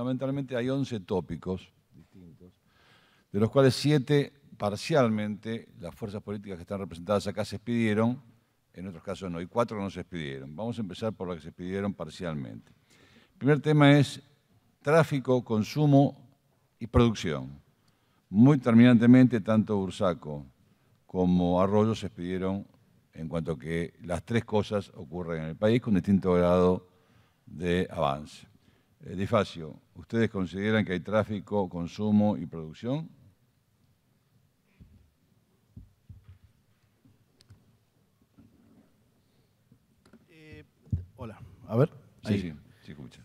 fundamentalmente hay 11 tópicos distintos, de los cuales 7 parcialmente las fuerzas políticas que están representadas acá se expidieron, en otros casos no, y 4 no se expidieron. Vamos a empezar por las que se expidieron parcialmente. El primer tema es tráfico, consumo y producción. Muy terminantemente, tanto Bursaco como Arroyo se expidieron en cuanto a que las 3 cosas ocurren en el país con distinto grado de avance. Di Facio, ¿ustedes consideran que hay tráfico, consumo y producción? Hola, a ver. Sí, escucha.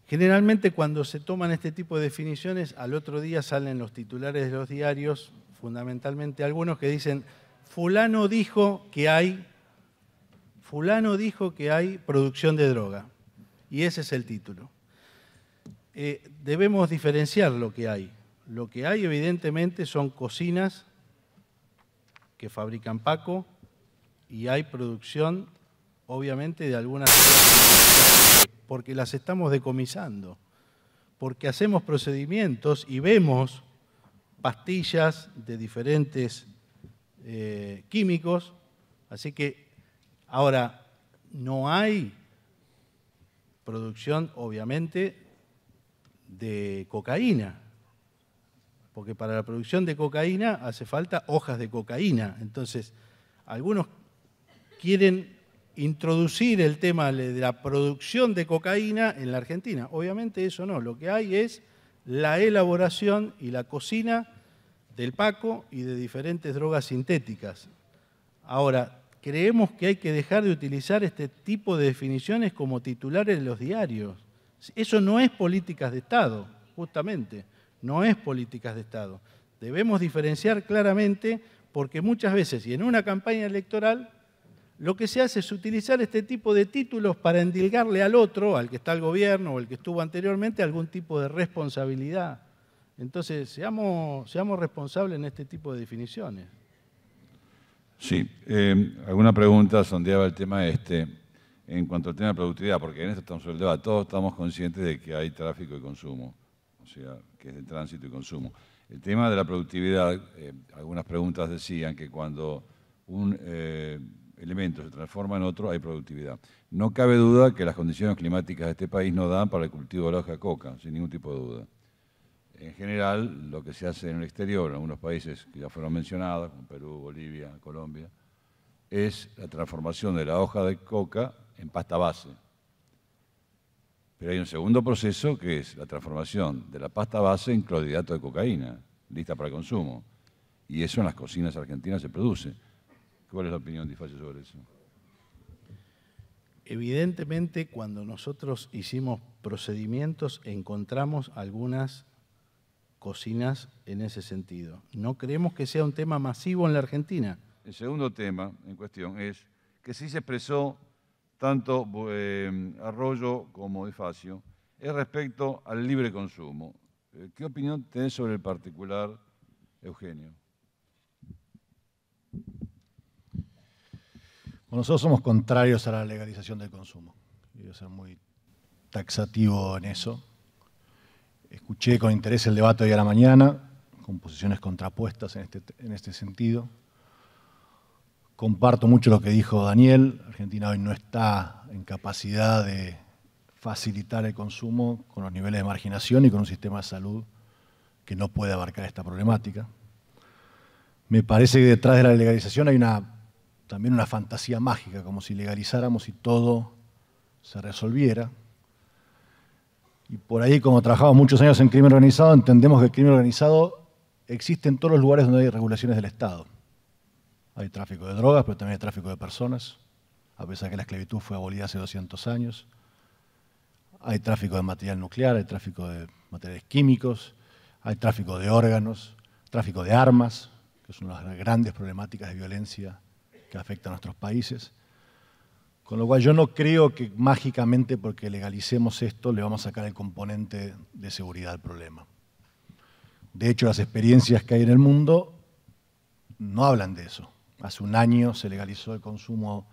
Generalmente cuando se toman este tipo de definiciones, al otro día salen los titulares de los diarios, fundamentalmente algunos que dicen, fulano dijo que hay producción de droga. Y ese es el título. Debemos diferenciar lo que hay. Lo que hay evidentemente son cocinas que fabrican Paco y hay producción obviamente de algunas drogas porque las estamos decomisando, porque hacemos procedimientos y vemos pastillas de diferentes químicos, así que ahora no hay producción obviamente de cocaína, porque para la producción de cocaína hace falta hojas de cocaína, entonces algunos quieren introducir el tema de la producción de cocaína en la Argentina. Obviamente eso no, lo que hay es la elaboración y la cocina del Paco y de diferentes drogas sintéticas. Ahora, creemos que hay que dejar de utilizar este tipo de definiciones como titulares de los diarios. Eso no es políticas de Estado, justamente, no es políticas de Estado. Debemos diferenciar claramente porque muchas veces, y en una campaña electoral, lo que se hace es utilizar este tipo de títulos para endilgarle al otro, al que está al gobierno o el que estuvo anteriormente, algún tipo de responsabilidad. Entonces, seamos responsables en este tipo de definiciones. Sí, alguna pregunta sondeaba el tema en cuanto al tema de productividad, porque en esto estamos sobre el debate, todos estamos conscientes de que hay tráfico y consumo, o sea, que es de tránsito y consumo. El tema de la productividad, algunas preguntas decían que cuando un elemento se transforma en otro, hay productividad. No cabe duda que las condiciones climáticas de este país no dan para el cultivo de la hoja de coca, sin ningún tipo de duda. En general, lo que se hace en el exterior, en algunos países que ya fueron mencionados, como Perú, Bolivia, Colombia, es la transformación de la hoja de coca en pasta base. Pero hay un segundo proceso que es la transformación de la pasta base en clorhidrato de cocaína, lista para consumo. Y eso en las cocinas argentinas se produce. ¿Cuál es la opinión de Di Facio sobre eso? Evidentemente, cuando nosotros hicimos procedimientos, encontramos algunas cocinas en ese sentido. No creemos que sea un tema masivo en la Argentina. El segundo tema en cuestión es que sí se expresó tanto Arroyo como Di Facio es respecto al libre consumo. ¿Qué opinión tenés sobre el particular, Eugenio? Bueno, nosotros somos contrarios a la legalización del consumo. Quiero ser muy taxativo en eso. Escuché con interés el debate hoy a la mañana, con posiciones contrapuestas en este sentido. Comparto mucho lo que dijo Daniel. Argentina hoy no está en capacidad de facilitar el consumo con los niveles de marginación y con un sistema de salud que no puede abarcar esta problemática. Me parece que detrás de la legalización hay también una fantasía mágica, como si legalizáramos y todo se resolviera. Y por ahí, como trabajamos muchos años en crimen organizado, entendemos que el crimen organizado existe en todos los lugares donde hay regulaciones del Estado. Hay tráfico de drogas, pero también hay tráfico de personas, a pesar de que la esclavitud fue abolida hace 200 años. Hay tráfico de material nuclear, hay tráfico de materiales químicos, hay tráfico de órganos, tráfico de armas, que es una de las grandes problemáticas de violencia que afecta a nuestros países. Con lo cual yo no creo que mágicamente porque legalicemos esto le vamos a sacar el componente de seguridad al problema. De hecho, las experiencias que hay en el mundo no hablan de eso. Hace un año se legalizó el consumo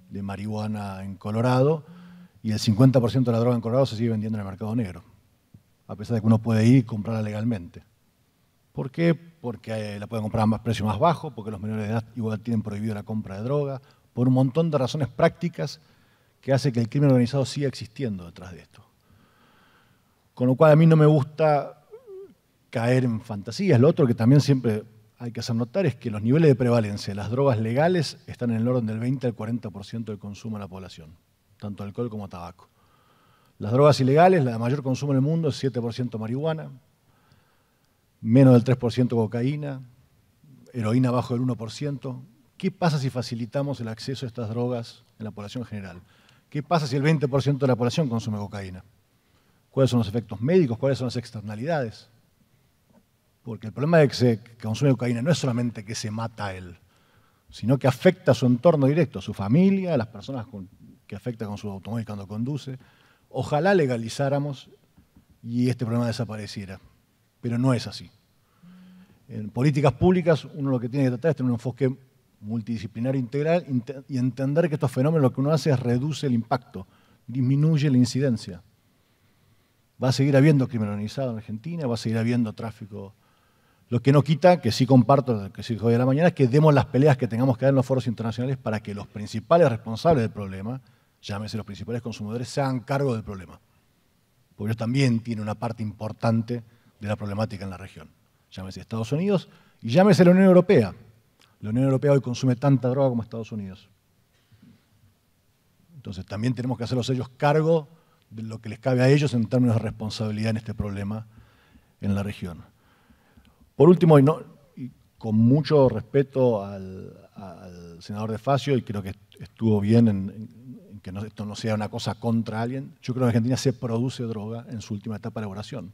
de marihuana en Colorado y el 50% de la droga en Colorado se sigue vendiendo en el mercado negro, a pesar de que uno puede ir y comprarla legalmente. ¿Por qué? Porque la pueden comprar a precio más bajo, porque los menores de edad igual tienen prohibido la compra de droga, por un montón de razones prácticas que hace que el crimen organizado siga existiendo detrás de esto. Con lo cual a mí no me gusta caer en fantasías. Lo otro que también siempre hay que hacer notar es que los niveles de prevalencia de las drogas legales están en el orden del 20 al 40% del consumo de la población, tanto alcohol como tabaco. Las drogas ilegales, la de mayor consumo en el mundo es 7% marihuana, menos del 3% cocaína, heroína bajo del 1%. ¿Qué pasa si facilitamos el acceso a estas drogas en la población general? ¿Qué pasa si el 20% de la población consume cocaína? ¿Cuáles son los efectos médicos? ¿Cuáles son las externalidades? Porque el problema de que se consume cocaína no es solamente que se mata a él, sino que afecta a su entorno directo, a su familia, a las personas que afecta con su automóvil cuando conduce. Ojalá legalizáramos y este problema desapareciera, pero no es así. En políticas públicas uno lo que tiene que tratar es tener un enfoque multidisciplinario integral y entender que estos fenómenos lo que uno hace es reduce el impacto, disminuye la incidencia. Va a seguir habiendo crimen organizado en Argentina, va a seguir habiendo tráfico. Lo que no quita, que sí comparto, que sí dijo hoy a la mañana, es que demos las peleas que tengamos que dar en los foros internacionales para que los principales responsables del problema, llámese los principales consumidores, se hagan cargo del problema. Porque ellos también tienen una parte importante de la problemática en la región. Llámese Estados Unidos y llámese la Unión Europea. La Unión Europea hoy consume tanta droga como Estados Unidos. Entonces también tenemos que hacerlos ellos cargo de lo que les cabe a ellos en términos de responsabilidad en este problema en la región. Por último, y con mucho respeto al senador De Facio, y creo que estuvo bien en que esto no sea una cosa contra alguien, yo creo que en Argentina se produce droga en su última etapa de elaboración.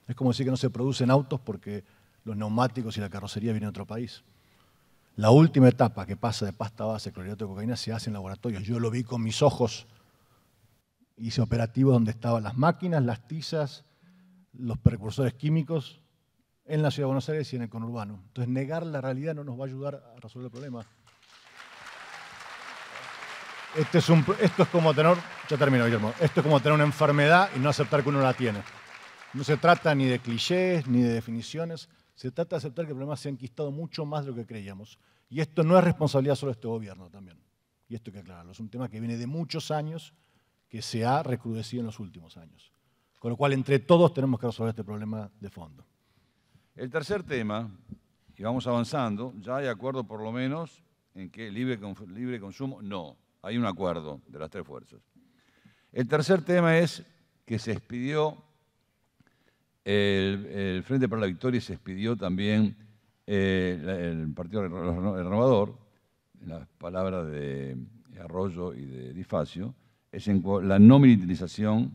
Es como decir que no se producen autos porque los neumáticos y la carrocería vienen de otro país. La última etapa que pasa de pasta base a clorhidrato de cocaína se hace en laboratorios. Yo lo vi con mis ojos. Hice operativos donde estaban las máquinas, las tizas, los precursores químicos en la Ciudad de Buenos Aires y en el conurbano. Entonces, negar la realidad no nos va a ayudar a resolver el problema. Esto es como tener, ya termino, Guillermo, esto es como tener una enfermedad y no aceptar que uno la tiene. No se trata ni de clichés, ni de definiciones, se trata de aceptar que el problema se ha enquistado mucho más de lo que creíamos. Y esto no es responsabilidad solo de este gobierno también. Y esto hay que aclararlo, es un tema que viene de muchos años, que se ha recrudecido en los últimos años. Con lo cual, entre todos tenemos que resolver este problema de fondo. El tercer tema, y vamos avanzando, ya hay acuerdo por lo menos en que libre consumo, no. Hay un acuerdo de las tres fuerzas. El tercer tema es que se expidió el Frente para la Victoria y se expidió también el Partido Renovador, en las palabras de Arroyo y de Di Facio, es la no militarización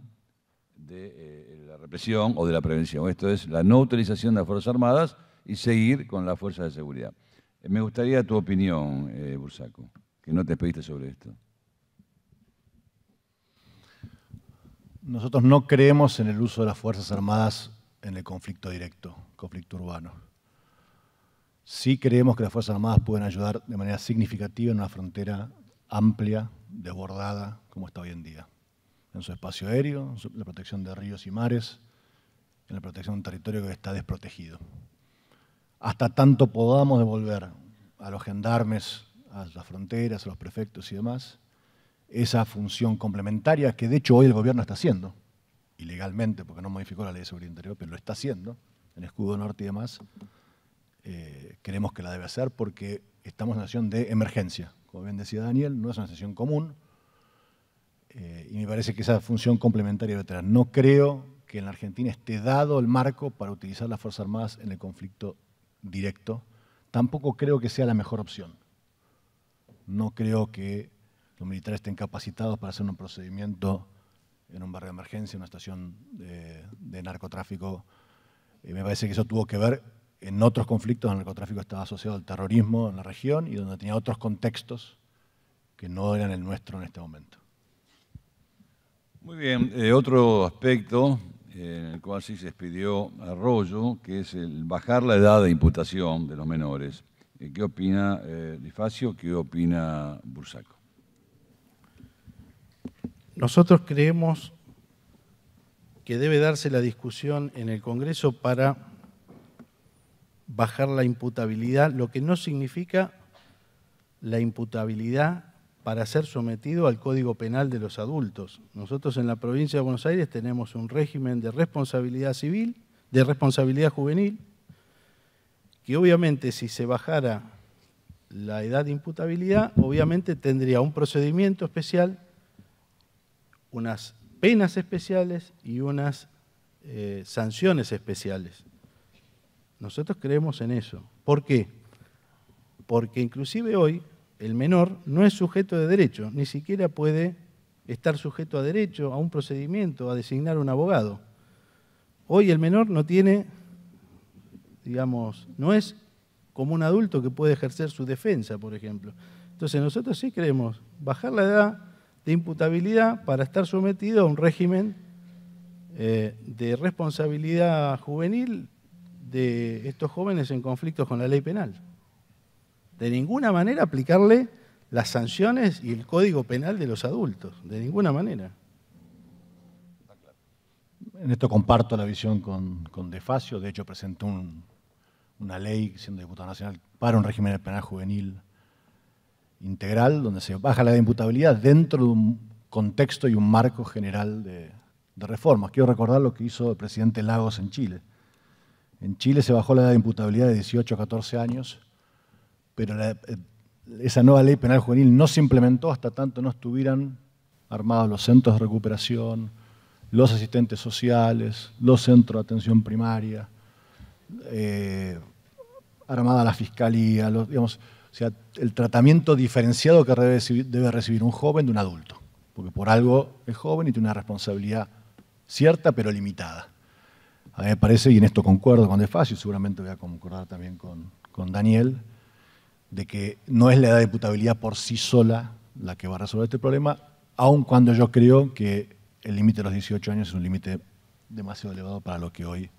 de la represión o de la prevención. Esto es la no utilización de las Fuerzas Armadas y seguir con las fuerzas de seguridad. Me gustaría tu opinión, Bursaco, que no te expediste sobre esto. Nosotros no creemos en el uso de las Fuerzas Armadas en el conflicto directo, conflicto urbano. Sí creemos que las Fuerzas Armadas pueden ayudar de manera significativa en una frontera amplia, desbordada, como está hoy en día. En su espacio aéreo, en la protección de ríos y mares, en la protección de un territorio que está desprotegido. Hasta tanto podamos devolver a los gendarmes, a las fronteras, a los prefectos y demás, esa función complementaria que de hecho hoy el gobierno está haciendo, ilegalmente, porque no modificó la ley de seguridad interior, pero lo está haciendo, en Escudo Norte y demás, creemos que la debe hacer porque estamos en una situación de emergencia. Como bien decía Daniel, no es una situación común, y me parece que esa función complementaria debe tener. No creo que en la Argentina esté dado el marco para utilizar las Fuerzas Armadas en el conflicto directo. Tampoco creo que sea la mejor opción. No creo que los militares estén capacitados para hacer un procedimiento en un barrio de emergencia, en una estación de narcotráfico. Me parece que eso tuvo que ver en otros conflictos donde el narcotráfico estaba asociado al terrorismo en la región y donde tenía otros contextos que no eran el nuestro en este momento. Muy bien, otro aspecto en el cual sí se expidió Arroyo, que es el bajar la edad de imputación de los menores. ¿Qué opina Di Facio? ¿Qué opina Bursaco? Nosotros creemos que debe darse la discusión en el Congreso para bajar la imputabilidad, lo que no significa la imputabilidad para ser sometido al Código Penal de los adultos. Nosotros en la provincia de Buenos Aires tenemos un régimen de responsabilidad civil, de responsabilidad juvenil, que obviamente si se bajara la edad de imputabilidad, obviamente tendría un procedimiento especial, unas penas especiales y unas sanciones especiales. Nosotros creemos en eso. ¿Por qué? Porque inclusive hoy el menor no es sujeto de derecho, ni siquiera puede estar sujeto a derecho, a un procedimiento, a designar un abogado. Hoy el menor no tiene, digamos, no es como un adulto que puede ejercer su defensa, por ejemplo. Entonces nosotros sí queremos bajar la edad de imputabilidad para estar sometido a un régimen de responsabilidad juvenil de estos jóvenes en conflictos con la ley penal. De ninguna manera aplicarle las sanciones y el Código Penal de los adultos, de ninguna manera. En esto comparto la visión con De Facio. De hecho, presentó una ley, siendo diputado nacional, para un régimen penal juvenil integral, donde se baja la edad de imputabilidad dentro de un contexto y un marco general de reformas. Quiero recordar lo que hizo el presidente Lagos en Chile. En Chile se bajó la edad de imputabilidad de 18 a 14 años, pero esa nueva ley penal juvenil no se implementó hasta tanto no estuvieran armados los centros de recuperación, los asistentes sociales, los centros de atención primaria, armada la fiscalía, digamos, o sea, el tratamiento diferenciado que debe recibir un joven de un adulto, porque por algo es joven y tiene una responsabilidad cierta pero limitada. A mí me parece, y en esto concuerdo con De Facio, y seguramente voy a concordar también con Daniel, de que no es la edad de imputabilidad por sí sola la que va a resolver este problema, aun cuando yo creo que el límite de los 18 años es un límite demasiado elevado para lo que hoy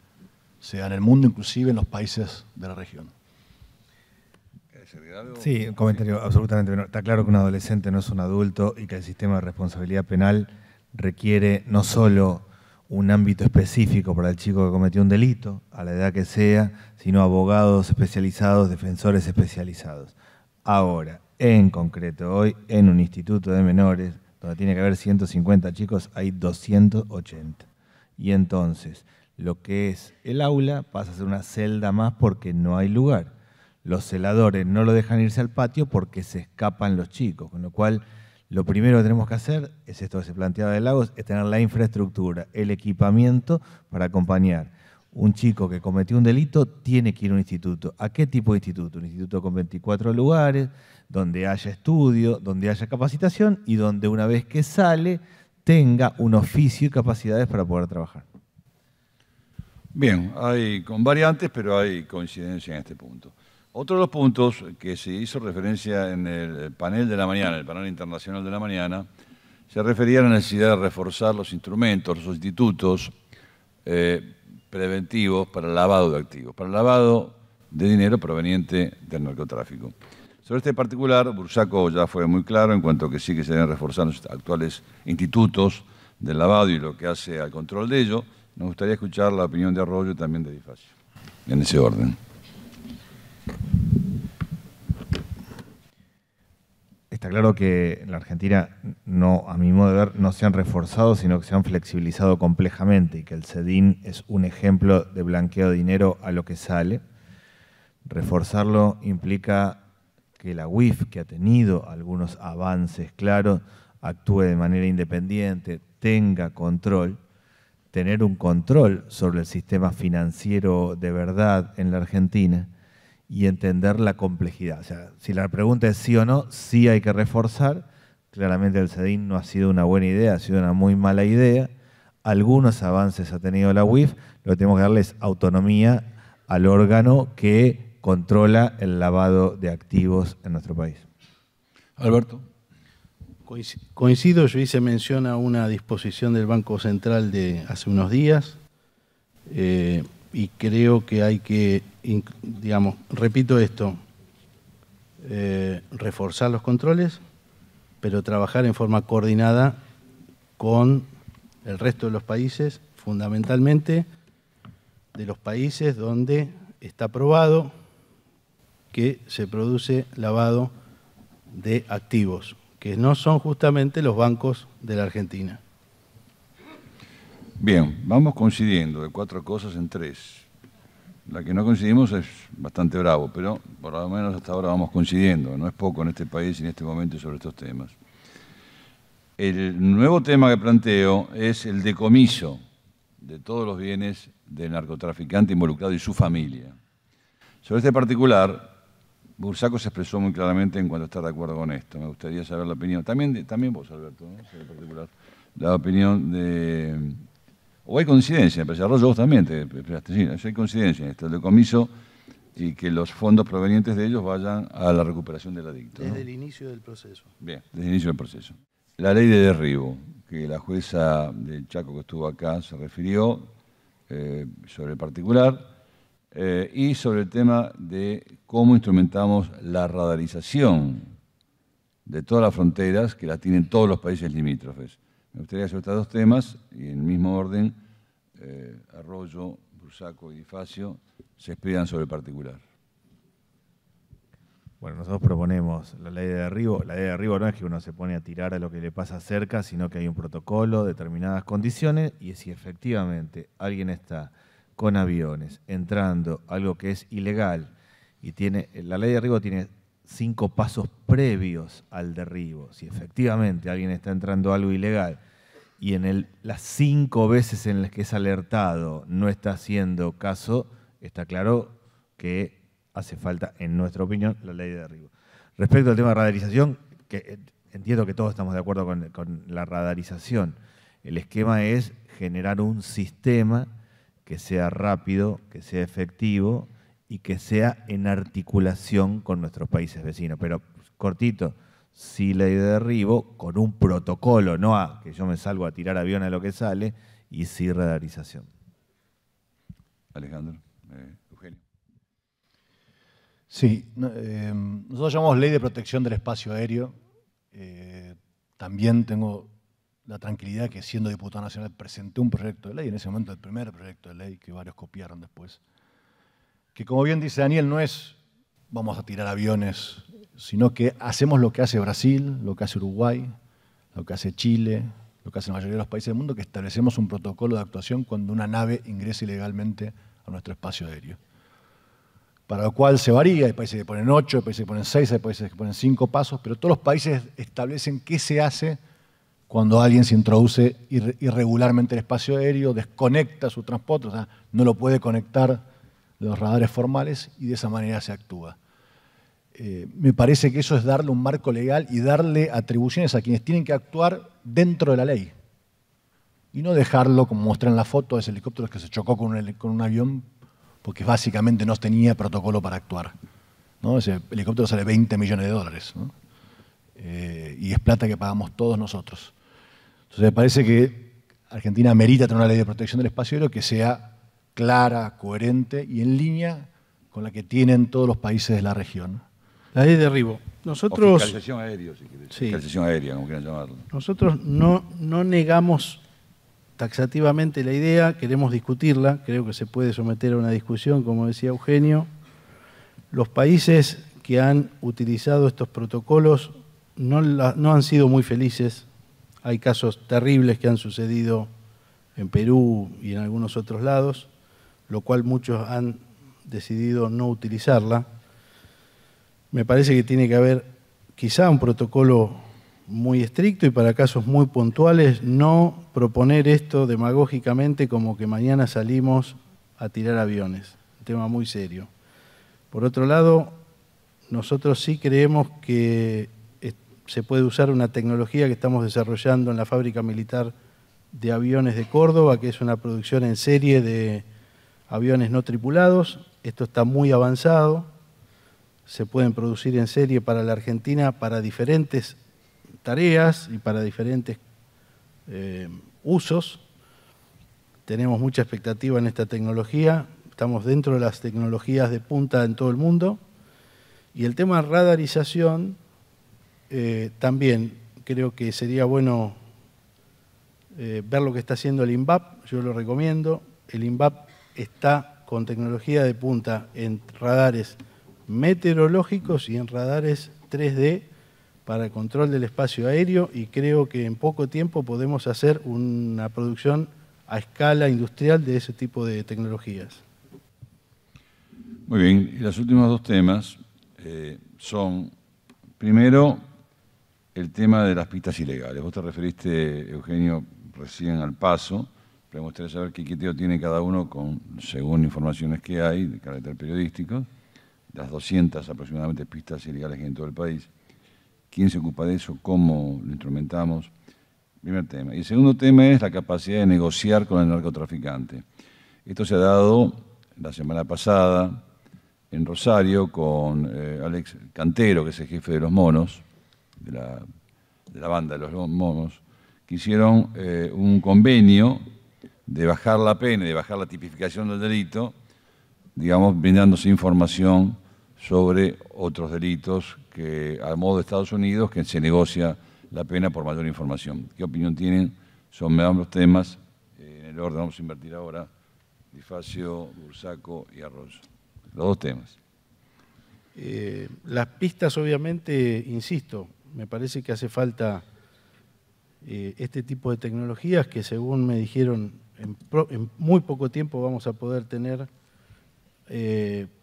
se da en el mundo, inclusive en los países de la región. Sí, un comentario absolutamente menor. Está claro que un adolescente no es un adulto y que el sistema de responsabilidad penal requiere no solo un ámbito específico para el chico que cometió un delito, a la edad que sea, sino abogados especializados, defensores especializados. Ahora, en concreto, hoy en un instituto de menores, donde tiene que haber 150 chicos, hay 280. Y entonces, lo que es el aula pasa a ser una celda más porque no hay lugar. Los celadores no lo dejan irse al patio porque se escapan los chicos, con lo cual lo primero que tenemos que hacer, es esto que se planteaba de Lagos, es tener la infraestructura, el equipamiento para acompañar. Un chico que cometió un delito tiene que ir a un instituto. ¿A qué tipo de instituto? Un instituto con 24 lugares, donde haya estudio, donde haya capacitación y donde una vez que sale tenga un oficio y capacidades para poder trabajar. Bien, hay con variantes, pero hay coincidencia en este punto. Otro de los puntos que se hizo referencia en el panel de la mañana, el panel internacional de la mañana, se refería a la necesidad de reforzar los instrumentos, los institutos preventivos para el lavado de activos, para el lavado de dinero proveniente del narcotráfico. Sobre este particular, Bursaco ya fue muy claro en cuanto a que sí que se deben reforzar los actuales institutos del lavado y lo que hace al control de ello. Nos gustaría escuchar la opinión de Arroyo y también de Di Facio, en ese orden. Está claro que en la Argentina, no, a mi modo de ver, no se han reforzado, sino que se han flexibilizado complejamente y que el CEDIN es un ejemplo de blanqueo de dinero a lo que sale. Reforzarlo implica que la UIF, que ha tenido algunos avances claros, actúe de manera independiente, tenga control. Tener un control sobre el sistema financiero de verdad en la Argentina y entender la complejidad. O sea, si la pregunta es sí o no, sí hay que reforzar. Claramente el CEDIN no ha sido una buena idea, ha sido una muy mala idea. Algunos avances ha tenido la UIF, lo que tenemos que darle es autonomía al órgano que controla el lavado de activos en nuestro país. Alberto. Coincido, yo hice mención a una disposición del Banco Central de hace unos días y creo que hay que, digamos, repito esto, reforzar los controles, pero trabajar en forma coordinada con el resto de los países, fundamentalmente de los países donde está probado que se produce lavado de activos, que no son justamente los bancos de la Argentina. Bien, vamos coincidiendo de 4 cosas en 3. La que no coincidimos es bastante bravo, pero por lo menos hasta ahora vamos coincidiendo. No es poco en este país y en este momento sobre estos temas. El nuevo tema que planteo es el decomiso de todos los bienes del narcotraficante involucrado y su familia. Sobre este particular, Bursaco se expresó muy claramente en cuanto a estar de acuerdo con esto. Me gustaría saber la opinión. También vos, Alberto, ¿no? Sobre el particular. La opinión de... O hay coincidencia, me parece. Arroyo, vos también te expresaste. Sí, hay coincidencia en esto, el decomiso y que los fondos provenientes de ellos vayan a la recuperación del adicto. Desde ¿no? el inicio del proceso. Bien, desde el inicio del proceso. La ley de derribo, que la jueza del Chaco que estuvo acá se refirió sobre el particular, y sobre el tema de cómo instrumentamos la radarización de todas las fronteras que las tienen todos los países limítrofes. Me gustaría sobre estos 2 temas, y en el mismo orden, Arroyo, Bursaco y Di Facio se explican sobre el particular. Bueno, nosotros proponemos la ley de derribo. La ley de derribo no es que uno se pone a tirar a lo que le pasa cerca, sino que hay un protocolo, determinadas condiciones, y si efectivamente alguien está con aviones entrando algo que es ilegal, y la ley de derribo tiene 5 pasos previos al derribo. Si efectivamente alguien está entrando algo ilegal y las 5 veces en las que es alertado no está haciendo caso, está claro que hace falta, en nuestra opinión, la ley de derribo. Respecto al tema de radarización, que entiendo que todos estamos de acuerdo con la radarización. El esquema es generar un sistema que sea rápido, que sea efectivo y que sea en articulación con nuestros países vecinos. Pero, cortito, sí ley de derribo, con un protocolo, no a que yo me salgo a tirar aviones a lo que sale, y sí radarización. Alejandro, Eugenio. Sí, nosotros llamamos Ley de Protección del Espacio Aéreo. También tengo la tranquilidad que, siendo diputado nacional, presenté un proyecto de ley, en ese momento el primer proyecto de ley, que varios copiaron después, que, como bien dice Daniel, no es vamos a tirar aviones, sino que hacemos lo que hace Brasil, lo que hace Uruguay, lo que hace Chile, lo que hacen la mayoría de los países del mundo, que establecemos un protocolo de actuación cuando una nave ingresa ilegalmente a nuestro espacio aéreo. Para lo cual se varía, hay países que ponen 8, hay países que ponen 6, hay países que ponen 5 pasos, pero todos los países establecen qué se hace cuando alguien se introduce irregularmente el espacio aéreo, desconecta su transporte, o sea, no lo puede conectar de los radares formales, y de esa manera se actúa. Me parece que eso es darle un marco legal y darle atribuciones a quienes tienen que actuar dentro de la ley. Y no dejarlo, como muestra en la foto, ese helicóptero que se chocó con un avión porque básicamente no tenía protocolo para actuar, ¿no? Ese helicóptero sale 20 millones de dólares, ¿no? Y es plata que pagamos todos nosotros. Entonces me parece que Argentina merita tener una ley de protección del espacio aéreo que sea clara, coherente y en línea con la que tienen todos los países de la región. La ley de derribo. Nosotros, o fiscalización aérea, si querés. Sí. Fiscalización aérea, como quieran llamarlo. Nosotros no negamos taxativamente la idea, queremos discutirla, creo que se puede someter a una discusión, como decía Eugenio. Los países que han utilizado estos protocolos no han sido muy felices. Hay casos terribles que han sucedido en Perú y en algunos otros lados, lo cual muchos han decidido no utilizarla. Me parece que tiene que haber quizá un protocolo muy estricto y para casos muy puntuales no proponer esto demagógicamente como que mañana salimos a tirar aviones. Un tema muy serio. Por otro lado, nosotros sí creemos que se puede usar una tecnología que estamos desarrollando en la fábrica militar de aviones de Córdoba, que es una producción en serie de aviones no tripulados. Esto está muy avanzado. Se pueden producir en serie para la Argentina para diferentes tareas y para diferentes usos. Tenemos mucha expectativa en esta tecnología. Estamos dentro de las tecnologías de punta en todo el mundo. Y el tema radarización, también creo que sería bueno ver lo que está haciendo el INVAP, yo lo recomiendo. El INVAP está con tecnología de punta en radares meteorológicos y en radares 3D para el control del espacio aéreo, y creo que en poco tiempo podemos hacer una producción a escala industrial de ese tipo de tecnologías. Muy bien, y los últimos dos temas son, primero, el tema de las pistas ilegales. Vos te referiste, Eugenio, recién al paso, pero me gustaría saber qué criterio tiene cada uno según informaciones que hay de carácter periodístico, las 200 aproximadamente pistas ilegales que hay en todo el país. ¿Quién se ocupa de eso? ¿Cómo lo instrumentamos? Primer tema. Y el segundo tema es la capacidad de negociar con el narcotraficante. Esto se ha dado la semana pasada en Rosario con Alex Cantero, que es el jefe de los monos, de la banda de los monos, que hicieron un convenio de bajar la pena, de bajar la tipificación del delito, digamos, brindándose información sobre otros delitos que, a modo de Estados Unidos, que se negocia la pena por mayor información. ¿Qué opinión tienen sobre ambos temas? En el orden vamos a invertir ahora, Difacio, Bursaco y Arroyo. Los dos temas. Las pistas, obviamente, insisto, me parece que hace falta este tipo de tecnologías que, según me dijeron, en muy poco tiempo vamos a poder tener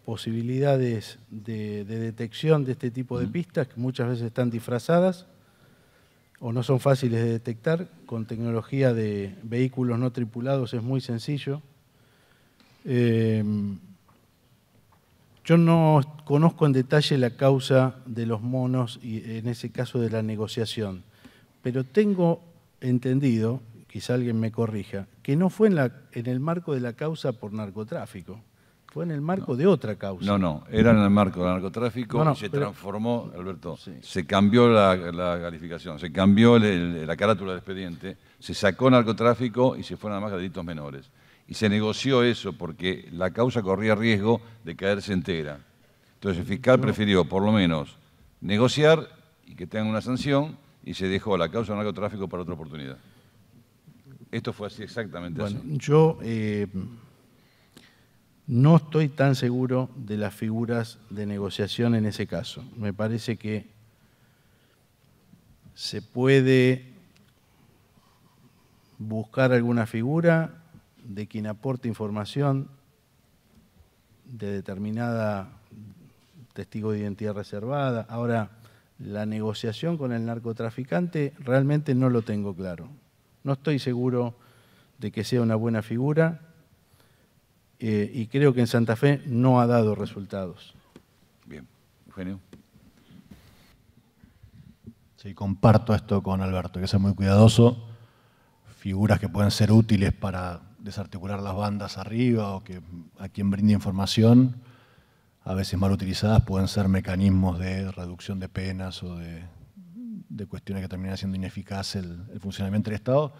posibilidades de detección de este tipo de pistas, que muchas veces están disfrazadas o no son fáciles de detectar. Con tecnología de vehículos no tripulados es muy sencillo. Yo no conozco en detalle la causa de los monos y en ese caso de la negociación, pero tengo entendido, quizá alguien me corrija, que no fue en el marco de la causa por narcotráfico. Fue en el marco de otra causa. No, era en el marco del narcotráfico y se transformó, Alberto, se cambió la calificación, se cambió la carátula del expediente, se sacó narcotráfico y se fueron además a delitos menores. Y se negoció eso porque la causa corría riesgo de caerse entera. Entonces el fiscal prefirió por lo menos negociar y que tengan una sanción, y se dejó la causa de narcotráfico para otra oportunidad. Esto fue así, exactamente así. Yo no estoy tan seguro de las figuras de negociación en ese caso. Me parece que se puede buscar alguna figura de quien aporte información de determinada testigo de identidad reservada. Ahora, la negociación con el narcotraficante realmente no lo tengo claro. No estoy seguro de que sea una buena figura. Y creo que en Santa Fe no ha dado resultados. Bien. Eugenio. Sí, comparto esto con Alberto, hay que ser muy cuidadoso. Figuras que pueden ser útiles para desarticular las bandas arriba o que a quien brinde información, a veces mal utilizadas, pueden ser mecanismos de reducción de penas o de cuestiones que terminan siendo ineficaz el funcionamiento del Estado.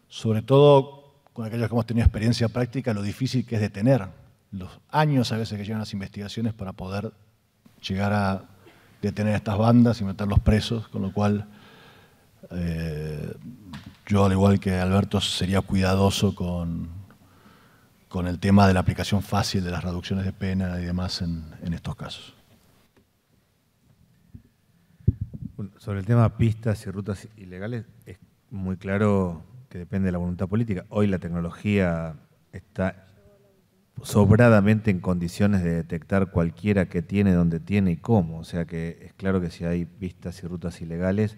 Sobre todo con aquellos que hemos tenido experiencia práctica, lo difícil que es detener, los años a veces que llevan las investigaciones para poder llegar a detener a estas bandas y meterlos presos, con lo cual yo, al igual que Alberto, sería cuidadoso con el tema de la aplicación fácil de las reducciones de pena y demás en estos casos. Sobre el tema pistas y rutas ilegales, es muy claro que depende de la voluntad política. Hoy la tecnología está sobradamente en condiciones de detectar cualquiera que tiene, dónde tiene y cómo. O sea que es claro que si hay pistas y rutas ilegales,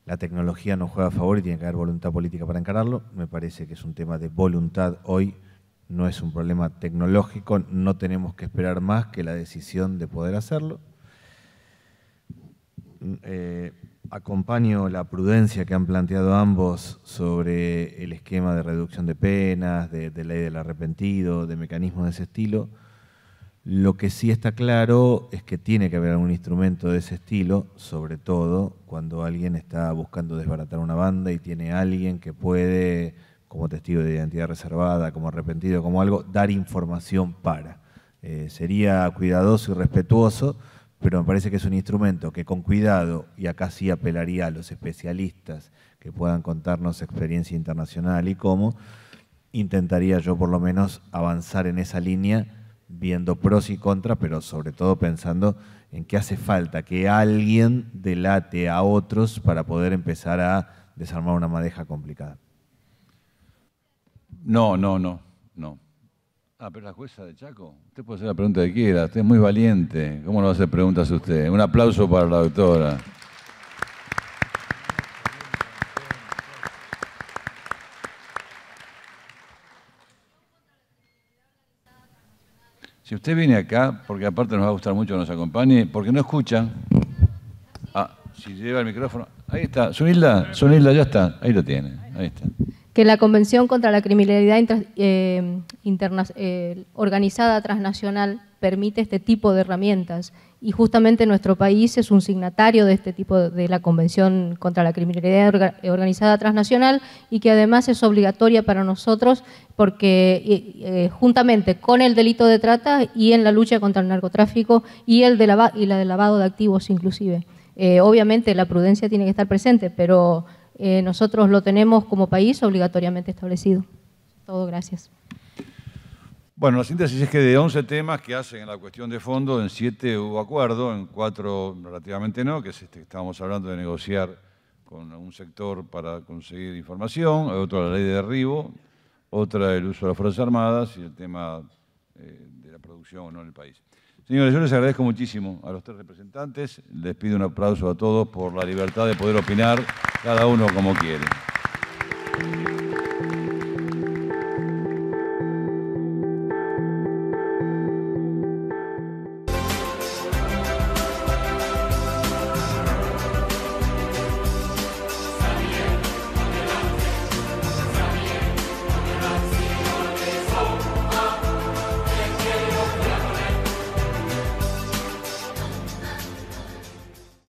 la tecnología no juega a favor y tiene que haber voluntad política para encararlo. Me parece que es un tema de voluntad hoy, no es un problema tecnológico, no tenemos que esperar más que la decisión de poder hacerlo. Acompaño la prudencia que han planteado ambos sobre el esquema de reducción de penas, de ley del arrepentido, de mecanismos de ese estilo. Lo que sí está claro es que tiene que haber algún instrumento de ese estilo, sobre todo cuando alguien está buscando desbaratar una banda y tiene a alguien que puede, como testigo de identidad reservada, como arrepentido, como algo, dar información para. Sería cuidadoso y respetuoso, pero me parece que es un instrumento que con cuidado, y acá sí apelaría a los especialistas que puedan contarnos experiencia internacional y cómo. Intentaría yo por lo menos avanzar en esa línea, viendo pros y contras, pero sobre todo pensando en qué hace falta que alguien delate a otros para poder empezar a desarmar una madeja complicada. No. Ah, pero la jueza de Chaco, usted puede hacer la pregunta que quiera, usted es muy valiente. ¿Cómo no va a hacer preguntas usted? Un aplauso para la doctora. Si usted viene acá, porque aparte nos va a gustar mucho que nos acompañe, porque no escuchan. Ah, si lleva el micrófono. Ahí está. Zunilda, ya está. Ahí lo tiene. Ahí está. Que la Convención contra la Criminalidad Organizada Transnacional permite este tipo de herramientas y justamente nuestro país es un signatario de este tipo de la Convención contra la Criminalidad Organizada Transnacional y que además es obligatoria para nosotros porque juntamente con el delito de trata y en la lucha contra el narcotráfico y la de lavado de activos inclusive. Obviamente la prudencia tiene que estar presente, pero nosotros lo tenemos como país obligatoriamente establecido. Todo, gracias. Bueno, la síntesis es que de 11 temas que hacen en la cuestión de fondo, en 7 hubo acuerdo, en 4 relativamente no, que es este que estábamos hablando de negociar con un sector para conseguir información, otro la ley de derribo, otra el uso de las Fuerzas Armadas y el tema de la producción o no en el país. Señores, yo les agradezco muchísimo a los 3 representantes, les pido un aplauso a todos por la libertad de poder opinar, cada uno como quiere.